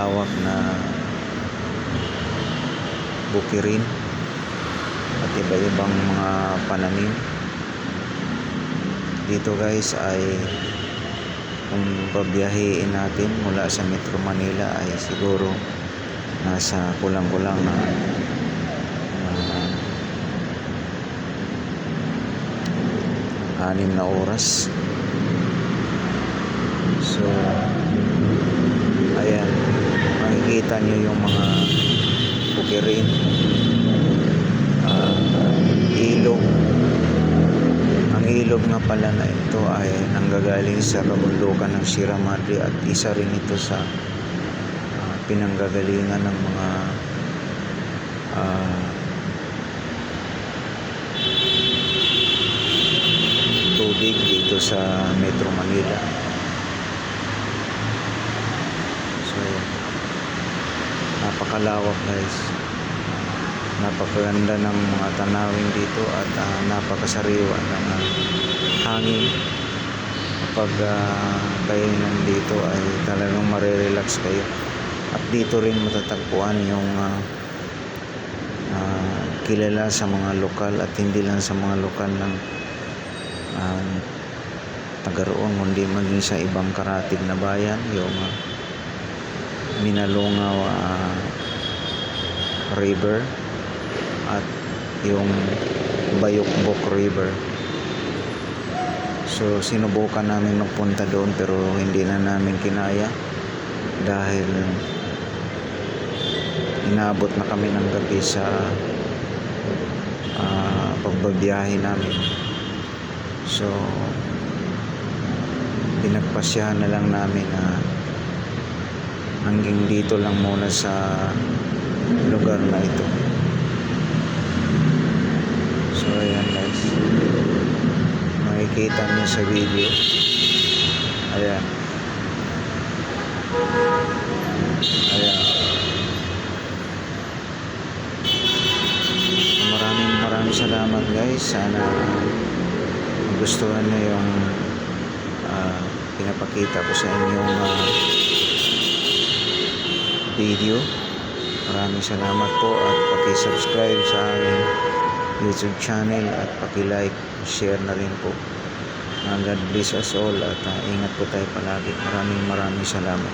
napakalawak na bukirin at iba-ibang mga pananim. Dito guys ay kung babiyahiin natin mula sa Metro Manila ay siguro nasa kulang-kulang na 6 na oras. So ayan, makikita nyo yung mga bukirin, ilog. Ang ilog nga pala na ito ay nanggagaling sa kabundukan ng Sierra Madre at isa rin ito sa pinanggagalingan ng mga tubig dito sa Metro Manila. So napakalawak guys, napakaganda ng mga tanawin dito at napakasariwa ng hangin. Kapag kayo nandito ay talagang marirelax kayo. At dito rin matatagpuan yung kilala sa mga lokal at hindi lang sa mga lokal ng taga roon, kundi maging sa ibang karatig na bayan, yung Minalongaw River at yung Bayokbok River. So sinubukan namin magpunta doon pero hindi na namin kinaya dahil inabot na kami ng gabi sa pagbabiyahe namin. So pinagpasyahan na lang namin na hanggang dito lang muna sa lugar na ito. So ayan guys, makikita nyo sa video. Ayan, ayan. Maraming salamat guys. Sana gustuhan nyo yung pinapakita ko sa inyong video. Maraming salamat po at paki-subscribe sa aking YouTube channel at paki-like, share na rin po. God bless us all at ingat po tayo palagi. Maraming salamat.